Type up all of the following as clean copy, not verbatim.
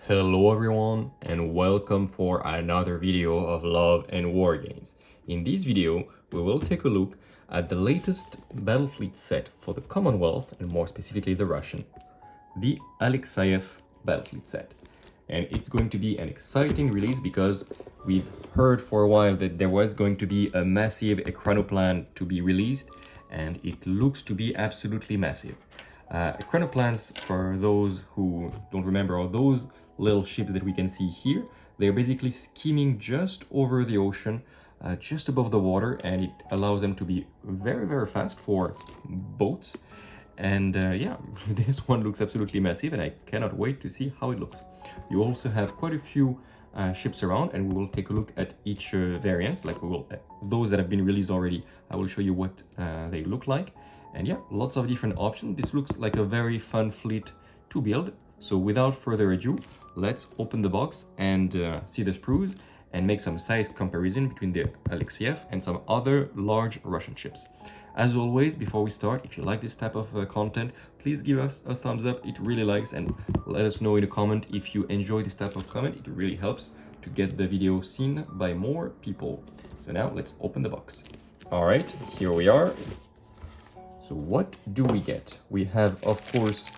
Hello everyone and welcome for another video of Love and Wargames. In this video, we will take a look at the latest Battlefleet set for the Commonwealth and more specifically the Russian, the Alexayev Battlefleet Set. And it's going to be an exciting release because we've heard for a while that there was going to be a massive Ekranoplan to be released, and it looks to be absolutely massive. Ekranoplans, for those who don't remember, are those little ships that we can see here. They're basically skimming just over the ocean, just above the water, and it allows them to be very, very fast for boats. And yeah, this one looks absolutely massive, and I cannot wait to see how it looks. You also have quite a few ships around, and we will take a look at each variant. Like we will, those that have been released already, I will show you what they look like. And yeah, lots of different options. This looks like a very fun fleet to build. So without further ado, let's open the box and see the sprues and make some size comparison between the Alexayev and some other large Russian ships. As always, before we start, if you like this type of content, please give us a thumbs up. It really likes, and let us know in a comment if you enjoy this type of comment. It really helps to get the video seen by more people. So now let's open the box. All right, here we are. So what do we get? We have, of course,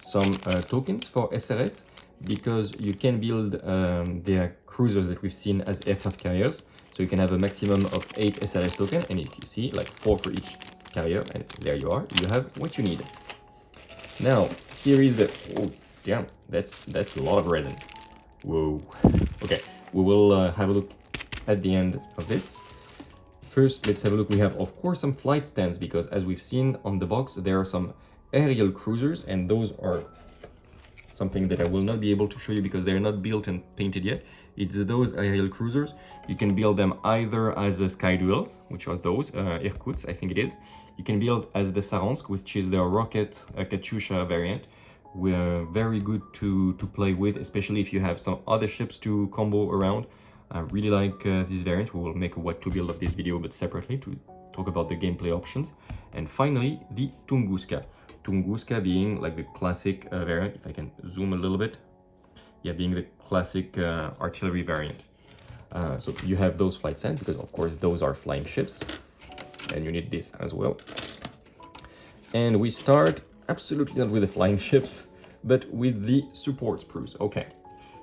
some tokens for SRS, because you can build their cruisers that we've seen as aircraft carriers. So you can have a maximum of 8 SRS tokens, and if you see, like 4 for each carrier, and there you are, you have what you need. Now, here is the, oh damn, that's a lot of resin. Whoa. Okay, we will have a look at the end of this. First, let's have a look. We have, of course, some flight stands, because as we've seen on the box, there are some aerial cruisers, and those are something that I will not be able to show you because they're not built and painted yet. It's those aerial cruisers. You can build them either as the Sky Duels, which are those, Irkuts, I think it is. You can build as the Saransk, which is the rocket Katyusha variant. We're very good to play with, especially if you have some other ships to combo around. I really like this variant. We will make a what to build of this video, but separately, to talk about the gameplay options. And finally, the Tunguska. Tunguska being like the classic variant, if I can zoom a little bit. Yeah, being the classic artillery variant. So you have those flight stands, because of course those are flying ships. And you need this as well. And we start absolutely not with the flying ships, but with the support sprues. Okay.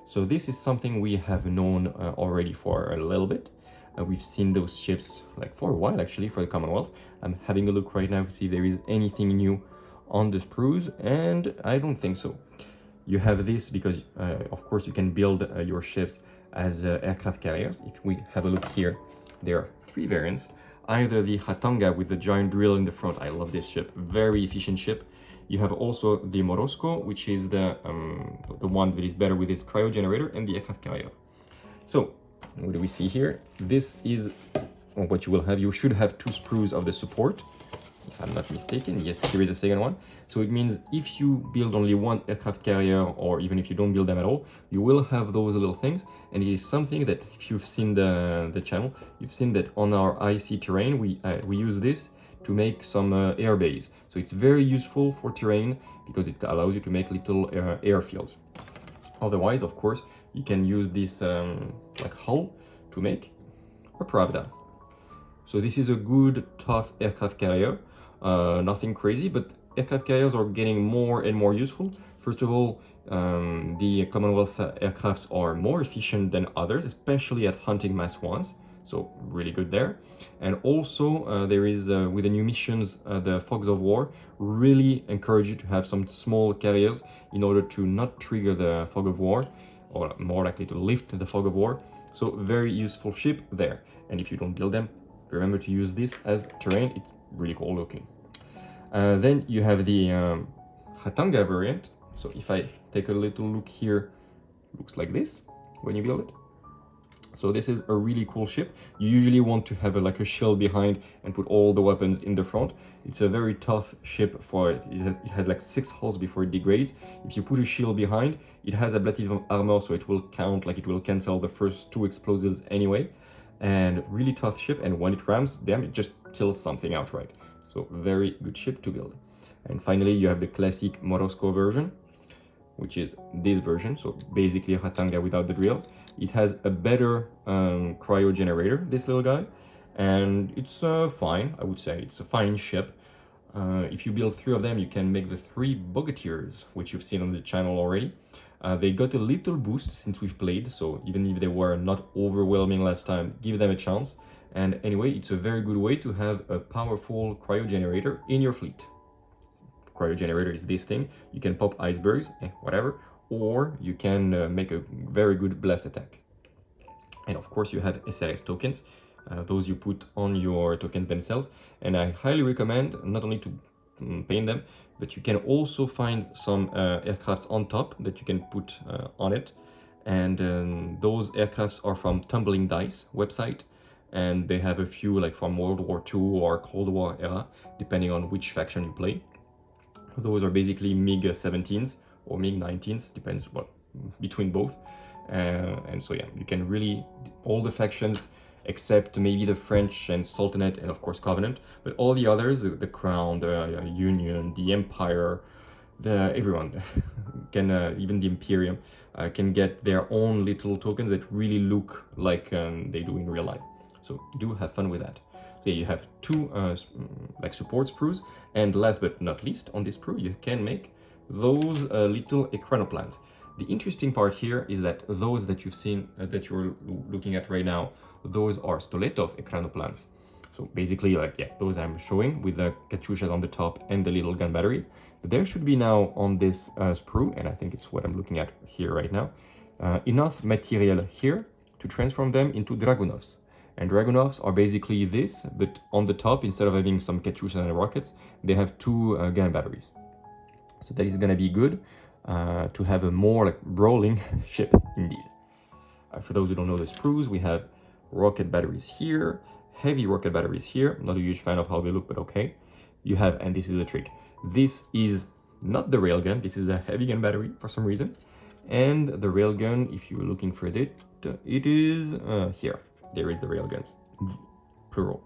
So this is something we have known already for a little bit. We've seen those ships like for a while, actually, for the Commonwealth. I'm having a look right now to see if there is anything new on the sprues, and I don't think so. You have this because, of course, you can build your ships as aircraft carriers. If we have a look here, there are 3 variants. Either the Khatanga with the giant drill in the front. I love this ship. Very efficient ship. You have also the Morosko, which is the one that is better with its cryo generator, and the aircraft carrier. So, what do we see here? This is what you will have. You should have 2 sprues of the support, if I'm not mistaken. Yes, here is the second one. So it means if you build only 1 aircraft carrier, or even if you don't build them at all, you will have those little things. And it is something that, if you've seen the channel, you've seen that on our icy terrain, we use this to make some air base. So it's very useful for terrain because it allows you to make little airfields. Otherwise, of course, you can use this like hull to make a Pravda. So this is a good, tough aircraft carrier. Nothing crazy, but aircraft carriers are getting more and more useful. First of all, the Commonwealth aircrafts are more efficient than others, especially at hunting mass ones. So really good there. And also there is, with the new missions, the Fogs of War really encourage you to have some small carriers in order to not trigger the Fog of War, or more likely to lift the Fog of War. So very useful ship there. And if you don't build them, remember to use this as terrain. It's really cool looking. Then you have the Khatanga variant. So if I take a little look here, looks like this when you build it. So this is a really cool ship. You usually want to have like a shield behind and put all the weapons in the front. It's a very tough ship for it. It has like 6 hulls before it degrades. If you put a shield behind, it has ablative armor, so it will count, like it will cancel the first 2 explosives anyway. And really tough ship, and when it rams, damn, it just kills something outright. So very good ship to build. And finally, you have the classic Morosko version. which is this version, so basically Ratanga without the drill. It has a better cryo generator, this little guy, and it's fine, I would say. It's a fine ship. If you build 3 of them, you can make the 3 Bogateers, which you've seen on the channel already. They got a little boost since we've played, so even if they were not overwhelming last time, give them a chance. And anyway, it's a very good way to have a powerful cryo generator in your fleet. Cryo generator is this thing. You can pop icebergs, whatever, or you can make a very good blast attack. And of course, you have SRS tokens. Those you put on your tokens themselves, and I highly recommend not only to paint them, but you can also find some aircrafts on top that you can put on it, and those aircrafts are from Tumbling Dice website, and they have a few like from World War II or Cold War era, depending on which faction you play. Those are basically MiG-17s or MiG-19s, depends what, between both, and so yeah, you can really, all the factions except maybe the French and Sultanate and of course Covenant, but all the others, the Crown, the Union, the Empire, everyone can, even the Imperium, can get their own little tokens that really look like they do in real life. So do have fun with that. So yeah, you have 2 like support sprues, and last but not least, on this sprue you can make those little Ekranoplans. The interesting part here is that those that you've seen, that you're looking at right now, those are Stoletov Ekranoplans. So basically, like, yeah, those I'm showing with the Katyushas on the top and the little gun batteries. But there should be now on this sprue, and I think it's what I'm looking at here right now, enough material here to transform them into Dragunovs. And Dragunovs are basically this, but on the top, instead of having some Katyushas and rockets, they have 2 gun batteries. So that is gonna be good. To have a more like brawling ship indeed. For those who don't know the sprues, we have rocket batteries here, heavy rocket batteries here. Not a huge fan of how they look, but okay. You have, and this is the trick, this is not the railgun, this is a heavy gun battery for some reason. And the railgun, if you're looking for it, it is here. There is the railguns, plural.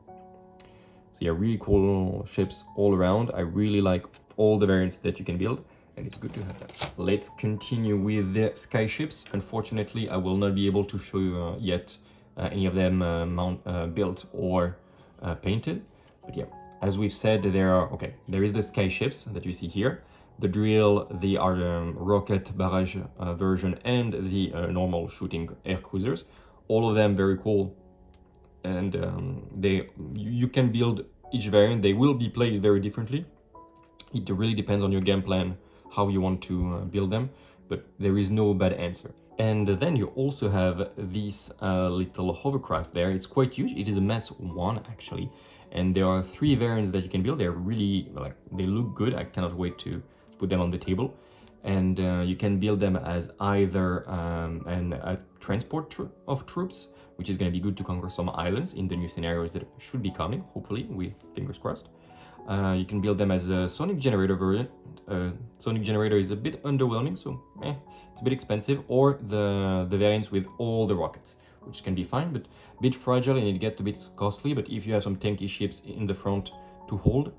So yeah, really cool ships all around. I really like all the variants that you can build, and it's good to have that. Let's continue with the sky ships. Unfortunately, I will not be able to show you yet any of them built or painted. But yeah, as we've said, there is the sky ships that you see here, the drill, the rocket barrage version, and the normal shooting air cruisers. All of them very cool, and you can build each variant. They will be played very differently. It really depends on your game plan, how you want to build them, but there is no bad answer. And then you also have this little hovercraft there. It's quite huge. It is a mass 1 actually, and there are 3 variants that you can build. They're really, like, they look good. I cannot wait to put them on the table. And you can build them as either a transport of troops, which is going to be good to conquer some islands in the new scenarios that should be coming, hopefully, with fingers crossed. You can build them as a sonic generator variant. Sonic generator is a bit underwhelming, so it's a bit expensive. Or the variants with all the rockets, which can be fine, but a bit fragile and it gets a bit costly. But if you have some tanky ships in the front to hold,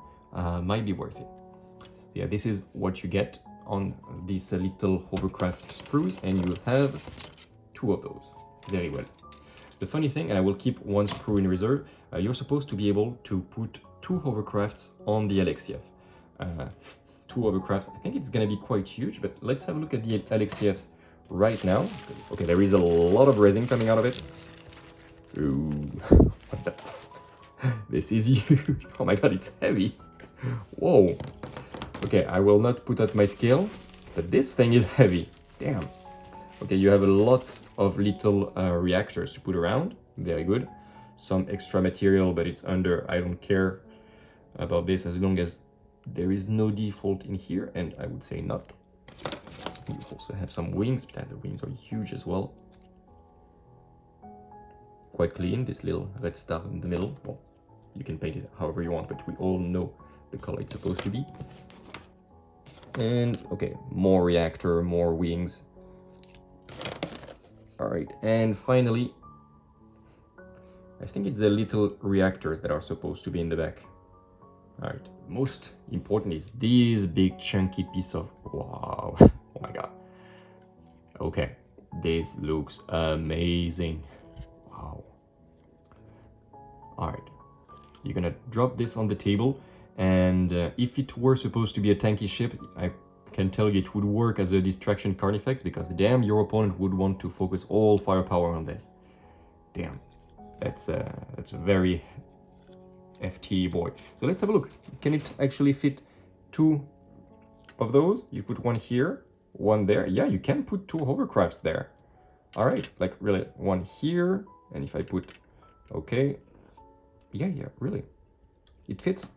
might be worth it. So yeah, this is what you get on these little hovercraft sprues, and you have 2 of those. Very well. The funny thing, and I will keep 1 sprue in reserve, you're supposed to be able to put 2 hovercrafts on the Alexayev. 2 hovercrafts, I think it's gonna be quite huge, but let's have a look at the Alexayevs right now. Okay, there is a lot of resin coming out of it. Ooh, what the? This is huge. Oh my god, it's heavy. Whoa. Okay, I will not put out my scale, but this thing is heavy. Damn. Okay, you have a lot of little reactors to put around. Very good. Some extra material, but it's under. I don't care about this as long as there is no default in here, and I would say not. You also have some wings, but the wings are huge as well. Quite clean, this little red star in the middle. Well, you can paint it however you want, but we all know the color it's supposed to be. And okay, more reactor, more wings. All right, and finally, I think it's the little reactors that are supposed to be in the back. All right, most important is this big chunky piece of, wow, oh my god, Okay, this looks amazing. Wow. All right, you're gonna drop this on the table, and if it were supposed to be a tanky ship, I can tell you it would work as a distraction card effect, because damn, your opponent would want to focus all firepower on this. Damn, that's a very FT boy. So let's have a look. Can it actually fit 2 of those? You put one here, one there. Yeah, you can put 2 hovercrafts there. All right, like really, one here, and if I put, okay, yeah, really, it fits.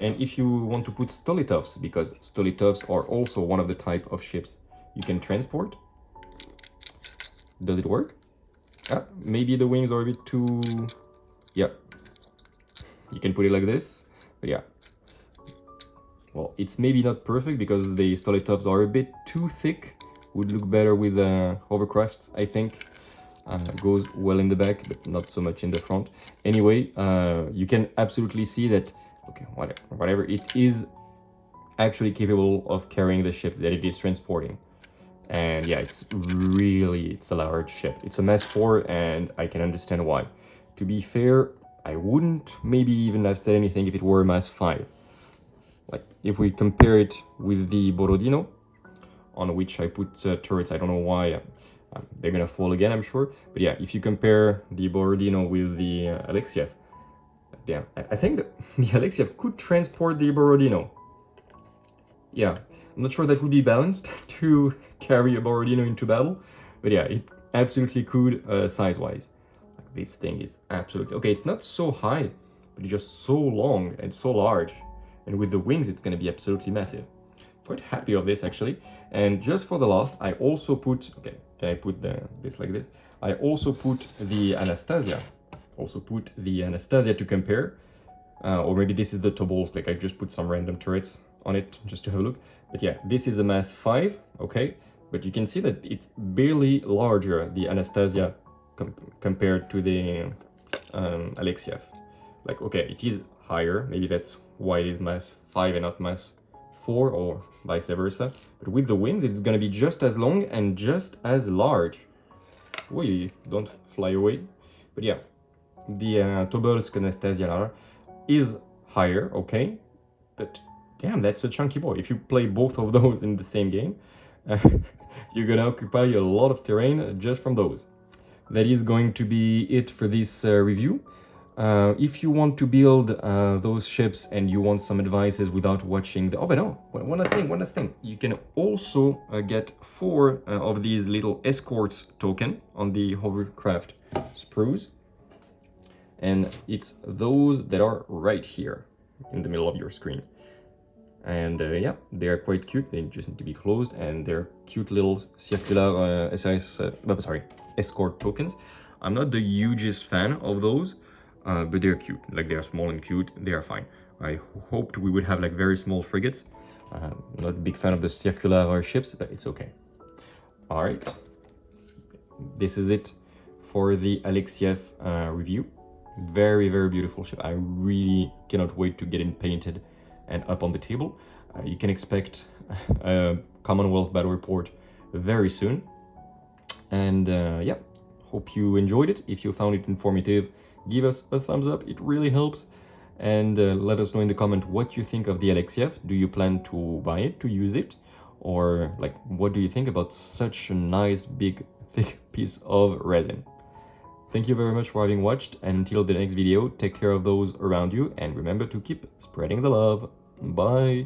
And if you want to put Stoletovs, because Stoletovs are also one of the type of ships you can transport. Does it work? Maybe the wings are a bit too, yeah. You can put it like this, but yeah. Well, it's maybe not perfect because the Stoletovs are a bit too thick. Would look better with Hovercrafts, I think. Goes well in the back, but not so much in the front. Anyway, you can absolutely see that, okay, whatever, it is actually capable of carrying the ships that it is transporting. And yeah, it's a large ship. It's a mass 4, and I can understand why. To be fair, I wouldn't maybe even have said anything if it were a mass 5. Like, if we compare it with the Borodino, on which I put turrets, I don't know why, they're gonna fall again, I'm sure. But yeah, if you compare the Borodino with the Alexayev, damn, I think that the Alexayev could transport the Borodino. Yeah, I'm not sure that would be balanced to carry a Borodino into battle, but yeah, it absolutely could size-wise. Like, this thing is absolutely... Okay, it's not so high, but it's just so long and so large. And with the wings, it's gonna be absolutely massive. Quite happy of this, actually. And just for the laugh, I also put... Okay, can I put this like this? I also put the Anastasia. Also put the Anastasia to compare. Or maybe this is the Tobolsk, like I just put some random turrets on it just to have a look. But yeah, this is a mass 5, okay? But you can see that it's barely larger, the Anastasia, compared to the Alexayev. Like, okay, it is higher, maybe that's why it is mass 5 and not mass 4, or vice versa. But with the wings, it's gonna be just as long and just as large. Wait, don't fly away. But yeah, the Tobolsk Anastasia is higher, okay? But damn, that's a chunky boy. If you play both of those in the same game, you're gonna occupy a lot of terrain just from those. That is going to be it for this review. If you want to build those ships and you want some advices without watching the... Oh, but no, one last thing. You can also get 4 of these little Escorts token on the Hovercraft Sprues. And it's those that are right here in the middle of your screen. And yeah, they're quite cute. They just need to be closed, and they're cute little circular Escort tokens. I'm not the hugest fan of those, but they're cute. Like, they're small and cute. They are fine. I hoped we would have like very small frigates. Not a big fan of the circular ships, but it's okay. All right, this is it for the Alexayev review. Very, very beautiful ship. I really cannot wait to get it painted and up on the table. You can expect a Commonwealth battle report very soon. And yeah, hope you enjoyed it. If you found it informative, give us a thumbs up. It really helps. And let us know in the comment what you think of the Alexayev. Do you plan to buy it, to use it? Or like, what do you think about such a nice, big, thick piece of resin? Thank you very much for having watched, and until the next video, take care of those around you, and remember to keep spreading the love. Bye!